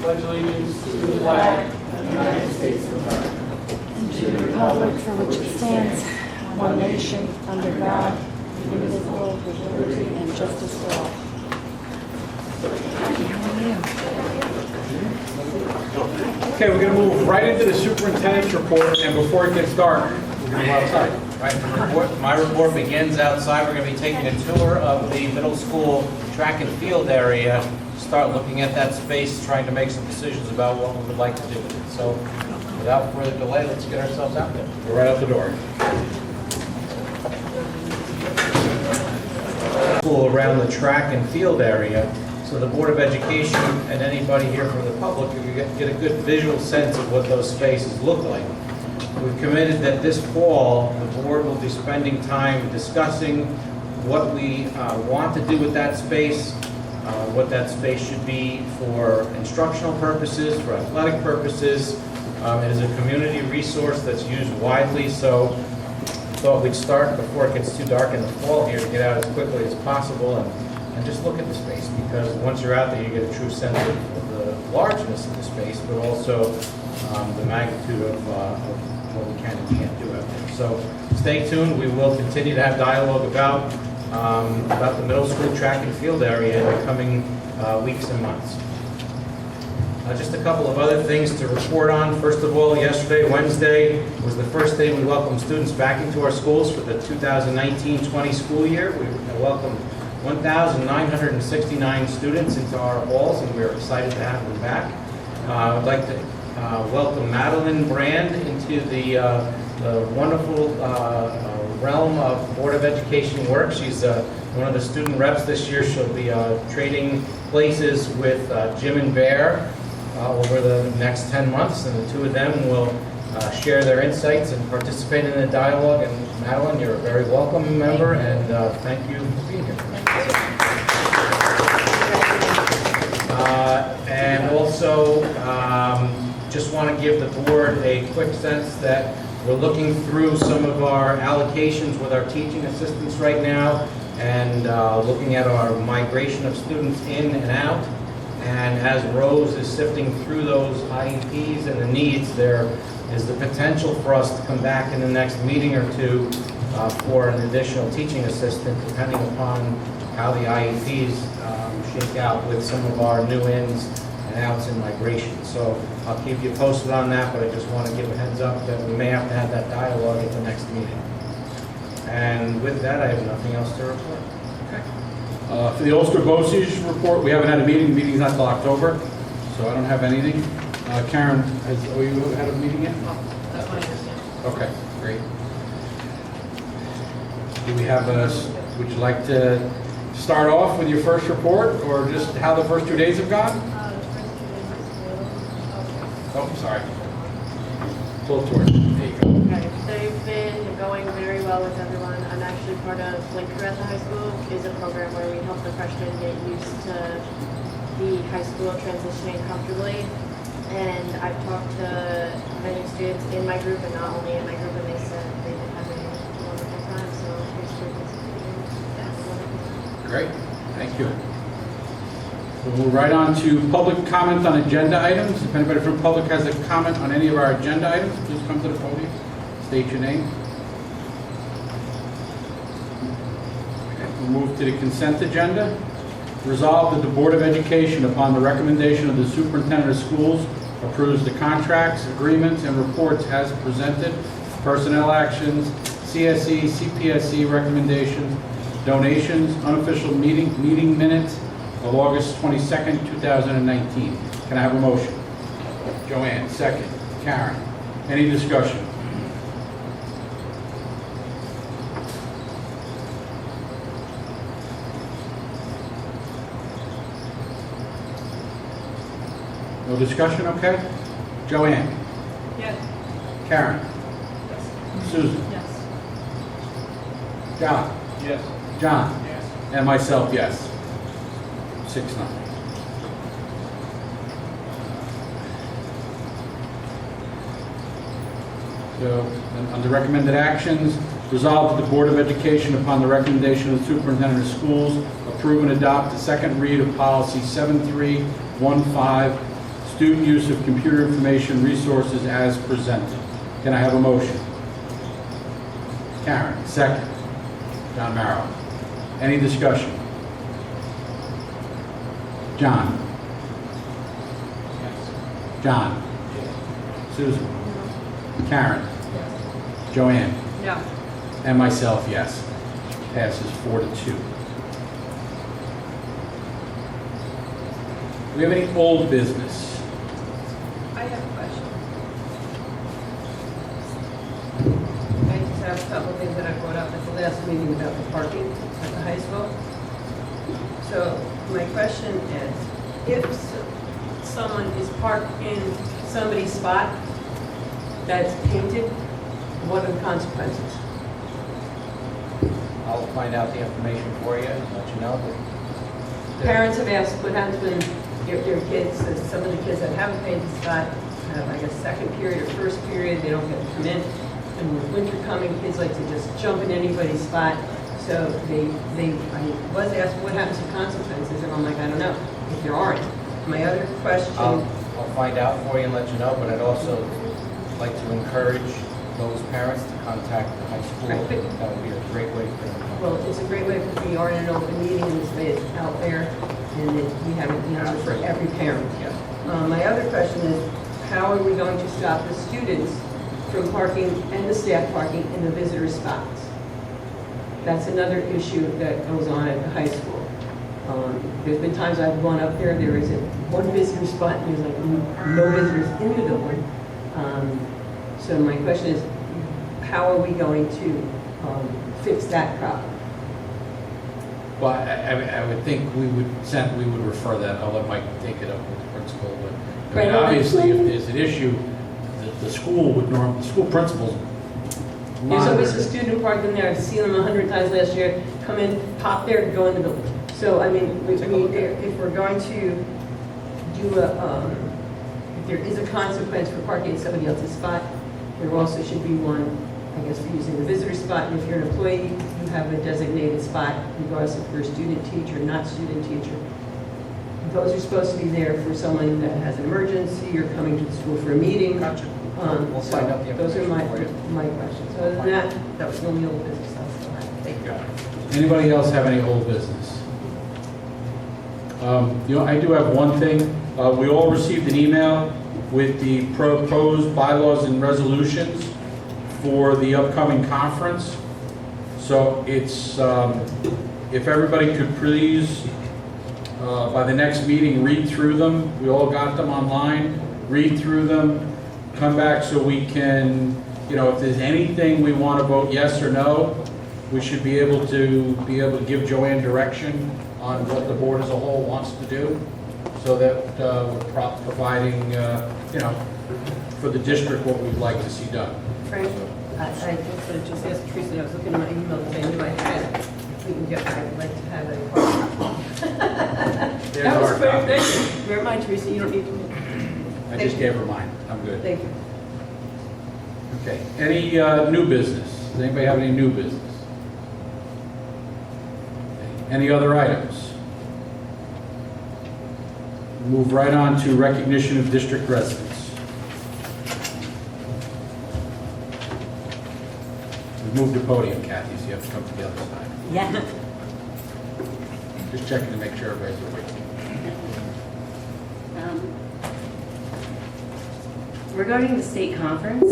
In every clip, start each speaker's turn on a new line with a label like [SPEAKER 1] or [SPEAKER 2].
[SPEAKER 1] pledge allegiance to the flag of the United States of America,
[SPEAKER 2] and to the republic for which it stands, one nation, under God, indivisible, with liberty and justice for all. How are you?
[SPEAKER 1] Okay, we're going to move right into the superintendent's report, and before it gets dark, we're going to go outside.
[SPEAKER 3] Right, my report begins outside. We're going to be taking a tour of the middle school track and field area, start looking at that space, trying to make some decisions about what we would like to do with it. So without further delay, let's get ourselves out there.
[SPEAKER 1] We're right out the door.
[SPEAKER 3] School around the track and field area, so the Board of Education and anybody here from the public can get a good visual sense of what those spaces look like. We've committed that this fall, the board will be spending time discussing what we want to do with that space, what that space should be for instructional purposes, for athletic purposes. It is a community resource that's used widely, so I thought we'd start before it gets too dark in the fall here to get out as quickly as possible and just look at the space, because once you're out there you get a true sense of the largeness of the space, but also the magnitude of what we can and can't do out there. So stay tuned. We will continue to have dialogue about the middle school track and field area in the coming weeks and months. Just a couple of other things to report on. First of all, yesterday, Wednesday, was the first day we welcomed students back into our schools for the 2019-20 school year. We welcomed 1,969 students into our halls, and we're excited to have them back. I'd like to welcome Madeline Brand into the wonderful realm of Board of Education work. She's one of the student reps this year. She'll be trading places with Jim and Bear over the next 10 months, and the two of them will share their insights and participate in the dialogue. And Madeline, you're a very welcome member, and thank you for being here tonight. And also, just want to give the board a quick sense that we're looking through some of our allocations with our teaching assistants right now, and looking at our migration of students in and out. And as Rose is sifting through those IEPs and the needs, there is the potential for us to come back in the next meeting or two for an additional teaching assistant, depending upon how the IEPs shake out with some of our new ins and outs in migration. So I'll keep you posted on that, but I just want to give a heads up that we may have to have that dialogue at the next meeting. And with that, I have nothing else to report.
[SPEAKER 1] For the Ulster BOCES report, we haven't had a meeting. The meeting's not until October, so I don't have anything. Karen, have you had a meeting yet?
[SPEAKER 4] That's my understanding.
[SPEAKER 1] Okay, great. Do we have would you like to start off with your first report, or just how the first 2 days have gone? Oh, sorry. Pull it towards. There you go.
[SPEAKER 4] Okay, they've been going very well with everyone. I'm actually part of Blinker at the high school. It's a program where we help the freshmen get used to the high school transitioning comfortably. And I've talked to many students in my group and not only in my group, and they said they've been having a wonderful time. So here's students.
[SPEAKER 1] Great, thank you. We'll move right on to public comment on agenda items. If anybody from the public has a comment on any of our agenda items, please come to the podium, state your name. Okay, we'll move to the consent agenda. Resolved that the Board of Education, upon the recommendation of the Superintendent of Schools, approves the contracts, agreements, and reports as presented, personnel actions, CSE, CPSE recommendations, donations, unofficial meeting minutes of August 22nd, 2019. Can I have a motion? Joanne, second. Karen, any discussion? No discussion, okay? Joanne?
[SPEAKER 4] Yes.
[SPEAKER 1] Karen?
[SPEAKER 4] Yes.
[SPEAKER 1] Susan?
[SPEAKER 4] Yes.
[SPEAKER 1] John?
[SPEAKER 3] Yes.
[SPEAKER 1] John?
[SPEAKER 3] Yes.
[SPEAKER 1] And myself, yes. 6-0. So, then under recommended actions, resolved that the Board of Education, upon the recommendation of the Superintendent of Schools, approve and adopt the second read of Policy 7315, student use of computer information resources as presented. Can I have a motion? Karen, second. John Marrow. Any discussion? John? John? Susan? Karen? Joanne?
[SPEAKER 4] No.
[SPEAKER 1] And myself, yes. Passes 4-2. Do we have any old business?
[SPEAKER 5] I have a question. I just have a couple of things that I brought up at the last meeting about the parking at the high school. So my question is, if someone is parked in somebody's spot that's painted, what are the consequences?
[SPEAKER 3] I'll find out the information for you and let you know.
[SPEAKER 5] Parents have asked what happens when their kids, some of the kids that have a painted spot have, I guess, second period or first period, they don't get to come in. And with winter coming, kids like to just jump in anybody's spot. So I was asked what happens to consequences, and I'm like, I don't know, if there aren't. My other question,
[SPEAKER 3] I'll find out for you and let you know, but I'd also like to encourage those parents to contact the high school. That would be a great way for them.
[SPEAKER 5] well, it's a great way because we are in an open meeting and this way it's out there, and we have an answer for every parent.
[SPEAKER 3] Yeah.
[SPEAKER 5] My other question is, how are we going to stop the students from parking and the staff parking in the visitor spots? That's another issue that goes on at the high school. There's been times I've gone up there, there isn't one visitor spot, and there's like no visitors in the building. So my question is, how are we going to fix that problem?
[SPEAKER 1] Well, I would think we would refer that, I'll let Mike take it up with the principal, but I mean,
[SPEAKER 5] Right.
[SPEAKER 1] obviously, if there's an issue, the school would the school principals
[SPEAKER 5] There's always
[SPEAKER 1] monitor
[SPEAKER 5] a
[SPEAKER 1] it.
[SPEAKER 5] student parked in there, I've seen them 100 times last year, come in, pop there, go in the building. So, I mean, if we're going to do if there is a consequence for parking in somebody else's spot, there also should be one, I guess, for using the visitor spot. And if you're an employee, you have a designated spot, regardless if you're a student teacher, not student teacher. Those are supposed to be there for someone that has an emergency or coming to the school for a meeting.
[SPEAKER 3] Gotcha. We'll
[SPEAKER 5] So
[SPEAKER 3] find out the
[SPEAKER 5] those are
[SPEAKER 3] information for you.
[SPEAKER 5] my questions. Other than that was the only old business I still have. Thank you.
[SPEAKER 1] Anybody else have any old business? I do have one thing. We all received an email with the proposed bylaws and resolutions for the upcoming conference. So it's, if everybody could please, by the next meeting, read through them. We all got them online. Read through them, come back so we can, if there's anything we want to vote yes or no, we should be able to give Joanne direction on what the board as a whole wants to do, so that we're providing, for the district what we'd like to see done.
[SPEAKER 5] Frank, I just asked Teresa, I was looking at my email today, I knew I had it. If we can get, I'd like to have a hard copy.
[SPEAKER 1] There's
[SPEAKER 5] That was
[SPEAKER 1] our
[SPEAKER 5] quick,
[SPEAKER 1] copy.
[SPEAKER 5] thank you. Never mind, Teresa, you don't need to.
[SPEAKER 1] I just gave her mine. I'm good.
[SPEAKER 5] Thank you.
[SPEAKER 1] Okay. Any new business? Does anybody have any new business? Any other items? Move right on to recognition of district residents. We've moved the podium, Kathy, so you have to come to the other side.
[SPEAKER 6] Yeah.
[SPEAKER 1] Just checking to make sure everybody's awake.
[SPEAKER 6] Regarding the state conference,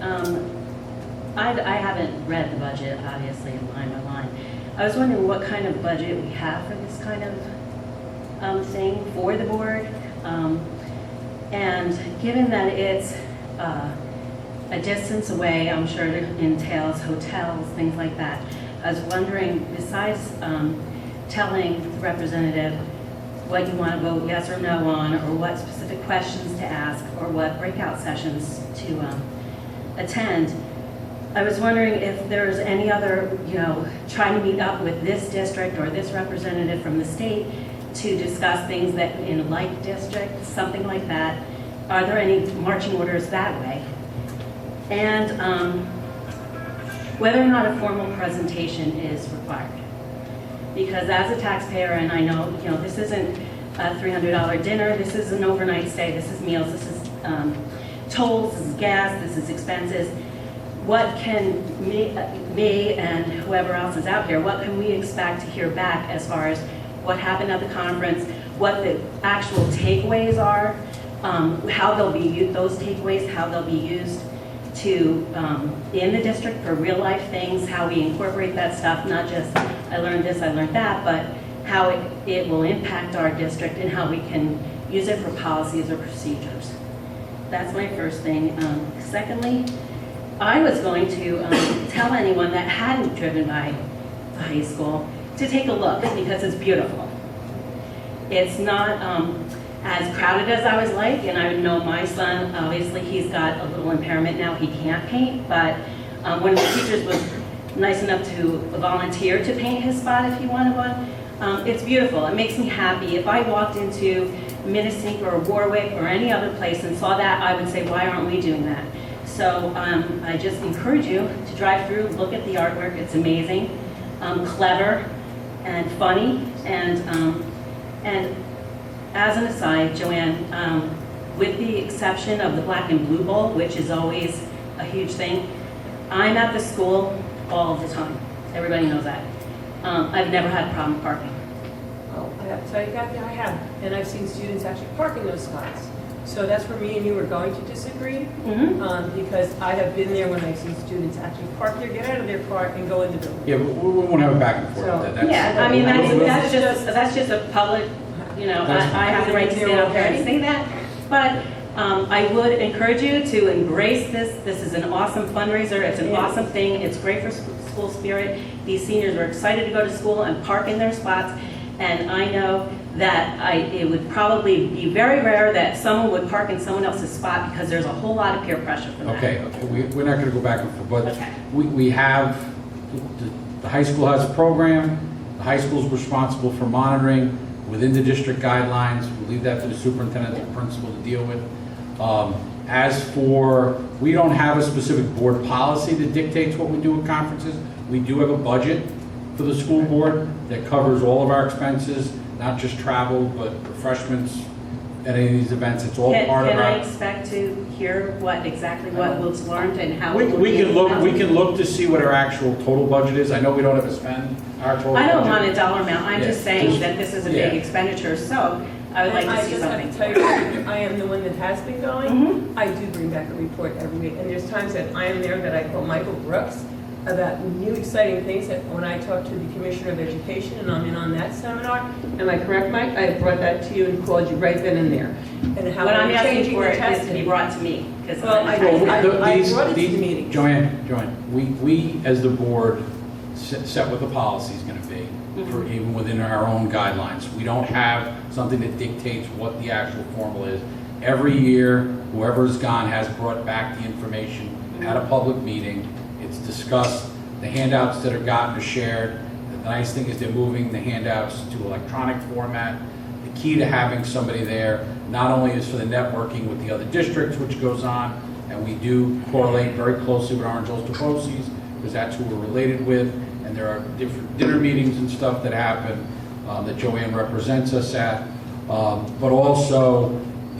[SPEAKER 6] I haven't read the budget, obviously, line by line. I was wondering what kind of budget we have for this kind of thing for the board. And given that it's a distance away, I'm sure it entails hotels, things like that. I was wondering, besides telling the representative what you want to vote yes or no on, or what specific questions to ask, or what breakout sessions to attend, I was wondering if there's any other, trying to meet up with this district or this representative from the state to discuss things that in like districts, something like that. Are there any marching orders that way? And whether or not a formal presentation is required. Because as a taxpayer, and I know, this isn't a $300 dinner. This is an overnight stay, this is meals, this is tolls, this is gas, this is expenses. What can me and whoever else is out here, what can we expect to hear back as far as what happened at the conference, what the actual takeaways are, how they'll be used, those takeaways, how they'll be used to, in the district for real life things, how we incorporate that stuff, not just I learned this, I learned that, but how it will impact our district and how we can use it for policies or procedures. That's my first thing. Secondly, I was going to tell anyone that hadn't driven by the high school to take a look because it's beautiful. It's not as crowded as I was like, and I know my son, obviously he's got a little impairment now, he can't paint, but one of the teachers was nice enough to volunteer to paint his spot if he wanted one. It's beautiful, it makes me happy. If I walked into Minnesink or Warwick or any other place and saw that, I would say, why aren't we doing that? So I just encourage you to drive through, look at the artwork, it's amazing, clever and funny, and as an aside, Joanne, with the exception of the Black and Blue Bowl, which is always a huge thing, I'm at the school all the time. Everybody knows that. I've never had a problem parking.
[SPEAKER 5] Oh, I have to tell you, Kathy, I have. And I've seen students actually park in those spots. So that's where me and you are going to disagree. Because I have been there when I've seen students actually park there, get out of their car, and go in the building.
[SPEAKER 1] Yeah, but we won't have a back and forth
[SPEAKER 5] So-
[SPEAKER 1] with that.
[SPEAKER 6] Yeah, I mean, that's just a public, you know, I have the right to stand out there and say that. But I would encourage you to embrace this. This is an awesome fundraiser. It's an awesome thing. It's great for school spirit. These seniors are excited to go to school and park in their spots. And I know that it would probably be very rare that someone would park in someone else's spot because there's a whole lot of peer pressure for that.
[SPEAKER 1] Okay, we're not gonna go back and forth, but
[SPEAKER 6] Okay.
[SPEAKER 1] we have, the high school has a program, the high school's responsible for monitoring within the district guidelines. We leave that to the superintendent and the principal to deal with. As for, we don't have a specific board policy that dictates what we do at conferences. We do have a budget for the school board that covers all of our expenses, not just travel, but refreshments at any of these events. It's all part of
[SPEAKER 6] Can I
[SPEAKER 1] our.
[SPEAKER 6] expect to hear what was learned and how?
[SPEAKER 1] We
[SPEAKER 6] it will be
[SPEAKER 1] can look, we
[SPEAKER 6] implemented?
[SPEAKER 1] can look to see what our actual total budget is. I know we don't have to spend our total budget.
[SPEAKER 6] I don't want a dollar amount, I'm
[SPEAKER 1] Yeah,
[SPEAKER 6] just saying
[SPEAKER 1] just-
[SPEAKER 6] that this is a big
[SPEAKER 1] yeah.
[SPEAKER 6] expenditure, so I would like
[SPEAKER 5] And
[SPEAKER 6] to see
[SPEAKER 5] I
[SPEAKER 6] something.
[SPEAKER 5] just have to tell you, I am the one that has been going. I do bring back a report every week, and there's times that I am there that I call Michael Brooks about new exciting things that when I talk to the Commissioner of Education and I'm in on that seminar, am I correct, Mike? I brought that to you and called you right then and there. And how
[SPEAKER 6] What I'm
[SPEAKER 5] we're
[SPEAKER 6] asking
[SPEAKER 5] changing
[SPEAKER 6] for
[SPEAKER 5] the
[SPEAKER 6] is to be
[SPEAKER 5] testing.
[SPEAKER 6] brought to me, because
[SPEAKER 5] Well, I brought it to the meeting.
[SPEAKER 1] Joanne, we as the board set what the policy is going to be, for even within our own guidelines. We don't have something that dictates what the actual formula is. Every year, whoever's gone has brought back the information at a public meeting. It's discussed. The handouts that are gotten are shared. The nice thing is they're moving the handouts to electronic format. The key to having somebody there not only is for the networking with the other districts, which goes on, and we do correlate very closely with Orange Ulster BOCES, because that's who we're related with, and there are different dinner meetings and stuff that happen that Joanne represents us at, but also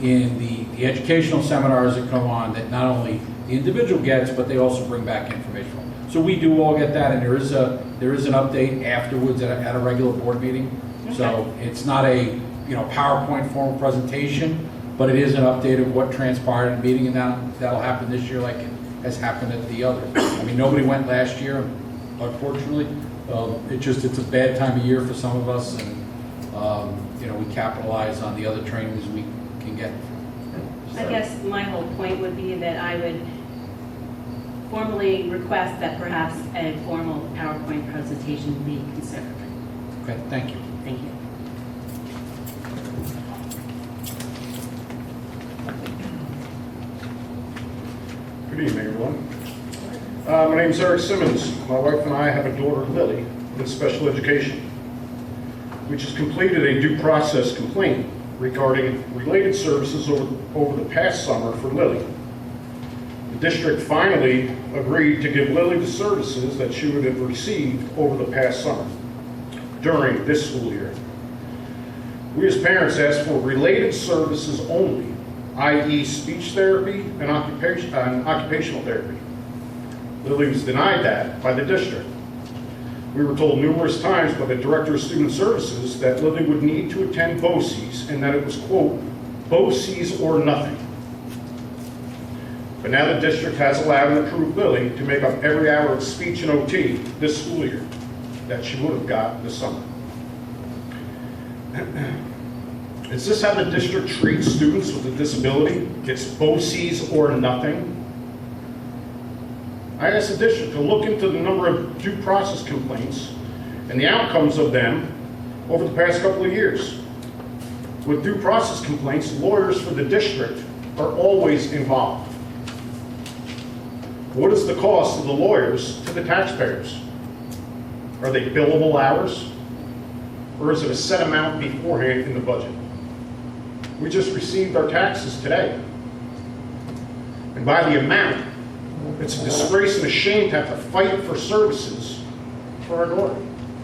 [SPEAKER 1] in the educational seminars that come on that not only the individual gets, but they also bring back information. So we do all get that, and there is an update afterwards at a regular board meeting. So it's not a PowerPoint formal presentation, but it is an update of what transpired in the meeting, and that'll happen this year like it has happened at the others. I mean, nobody went last year, unfortunately. It's a bad time of year for some of us, and we capitalize on the other trainings we can get.
[SPEAKER 6] I guess my whole point would be that I would formally request that perhaps a formal PowerPoint presentation be considered.
[SPEAKER 1] Okay, thank you.
[SPEAKER 6] Thank you.
[SPEAKER 7] Good evening, everyone. My name is Eric Simmons. My wife and I have a daughter, Lily, with special education, which has completed a due process complaint regarding related services over the past summer for Lily. The district finally agreed to give Lily the services that she would have received over the past summer during this school year. We as parents ask for related services only, i.e. speech therapy and occupational therapy. Lily was denied that by the district. We were told numerous times by the Director of Student Services that Lily would need to attend BOCES and that it was, quote, BOCES or nothing. But now the district has allowed and approved Lily to make up every hour of speech and OT this school year that she would have got this summer. Is this how the district treats students with a disability? It's BOCES or nothing? I asked the district to look into the number of due process complaints and the outcomes of them over the past couple of years. With due process complaints, lawyers for the district are always involved. What is the cost of the lawyers to the taxpayers? Are they billable hours? Or is it a set amount beforehand in the budget? We just received our taxes today. And by the amount, it's a disgrace and a shame to have to fight for services for our daughter.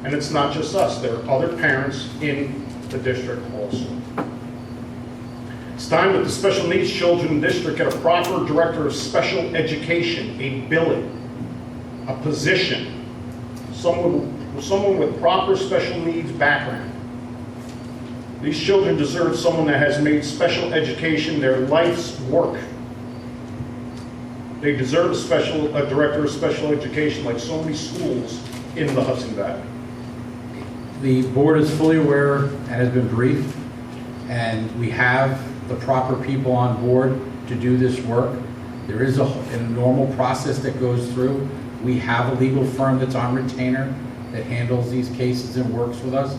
[SPEAKER 7] And it's not just us, there are other parents in the district also. It's time that the special needs children in the district get a proper director of special education, a billing, a position, someone with proper special needs background. These children deserve someone that has made special education their life's work. They deserve a director of special education like so many schools in the Hudson Valley.
[SPEAKER 1] The board is fully aware and has been briefed, and we have the proper people on board to do this work. There is a normal process that goes through. We have a legal firm that's on retainer that handles these cases and works with us.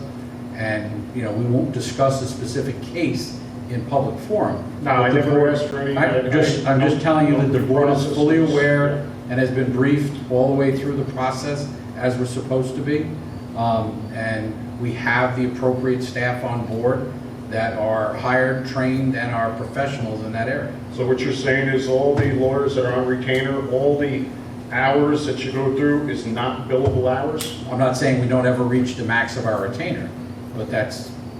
[SPEAKER 1] And, you know, we won't discuss a specific case in public forum.
[SPEAKER 7] No, I never asked for any.
[SPEAKER 1] I'm just telling you that the board is fully aware and has been briefed all the way through the process as we're supposed to be. And we have the appropriate staff on board that are hired, trained, and are professionals in that area.
[SPEAKER 7] So what you're saying is all the lawyers that are on retainer, all the hours that you go through is not billable hours?
[SPEAKER 1] I'm not saying we don't ever reach the max of our retainer, but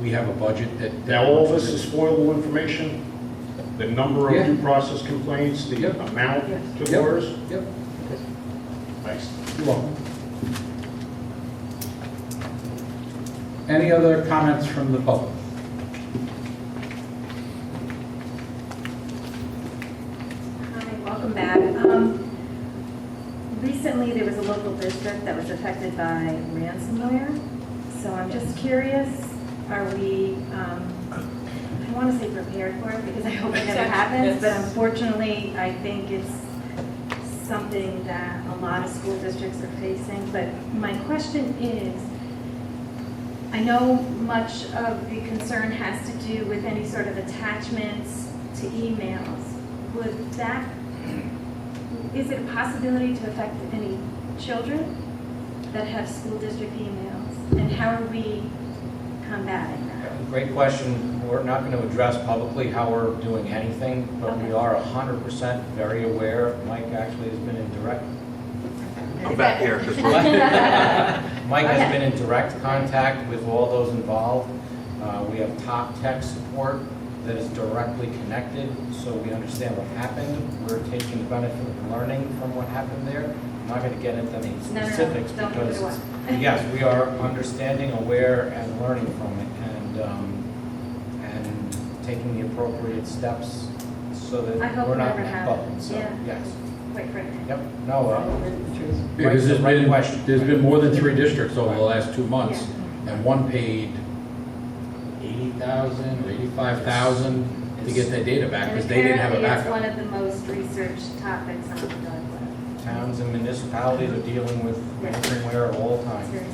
[SPEAKER 1] we have a budget that.
[SPEAKER 7] Now, all this is spoilable information? The number of due process complaints, the
[SPEAKER 1] Yep.
[SPEAKER 7] amount to
[SPEAKER 1] Yep.
[SPEAKER 7] lawyers?
[SPEAKER 1] Yep.
[SPEAKER 7] Thanks.
[SPEAKER 1] You're welcome. Any other comments from the public?
[SPEAKER 8] Hi, welcome back. Recently, there was a local district that was affected by ransomware. So I'm just curious, are we, I want to say prepared for it because I hope it never happens, but unfortunately, I think it's something that a lot of school districts are facing. But my question is, I know much of the concern has to do with any sort of attachments to emails. Would that, is it a possibility to affect any children that have school district emails? And how are we combating that?
[SPEAKER 3] Great question. We're not going to address publicly how we're doing anything, but we are 100% very aware. Mike actually has been in direct.
[SPEAKER 9] I'm back here. 'Cause
[SPEAKER 3] Mike has been in direct contact with all those involved. We have top tech support that is directly connected, so we understand what happened. We're taking the benefit of learning from what happened there. I'm not going to get into any
[SPEAKER 8] No,
[SPEAKER 3] specifics
[SPEAKER 8] don't give it
[SPEAKER 3] because,
[SPEAKER 8] away.
[SPEAKER 3] yes, we are understanding, aware, and learning from it, and taking the appropriate steps so that
[SPEAKER 8] I hope
[SPEAKER 3] we're
[SPEAKER 8] it
[SPEAKER 3] not
[SPEAKER 8] never
[SPEAKER 3] in that bubble.
[SPEAKER 8] happens.
[SPEAKER 3] So,
[SPEAKER 8] Yeah.
[SPEAKER 3] yes.
[SPEAKER 8] Quite frankly.
[SPEAKER 3] Yep. No,
[SPEAKER 1] Because
[SPEAKER 3] Mike's the right question.
[SPEAKER 1] there's been more than 3 districts over the last 2 months, and one paid $80,000 or $85,000 to get their data back because they didn't have a
[SPEAKER 8] And
[SPEAKER 1] backup.
[SPEAKER 8] apparently it's one of the most researched topics on the dark web.
[SPEAKER 3] Towns and municipalities are dealing with ransomware all the time.
[SPEAKER 8] Seriously.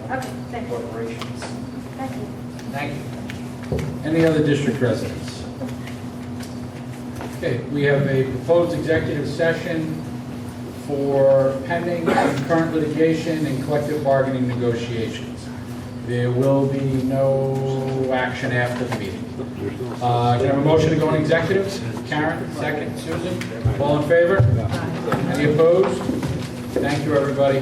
[SPEAKER 3] So,
[SPEAKER 8] Okay, thank you.
[SPEAKER 3] corporations.
[SPEAKER 8] Thank you.
[SPEAKER 3] Thank you.
[SPEAKER 1] Any other district residents? Okay, we have a proposed executive session for pending and current litigation and collective bargaining negotiations. There will be no action after the meeting. Can I have a motion to go in executive? Karen, second. Susan? All in favor? Any opposed? Thank you, everybody.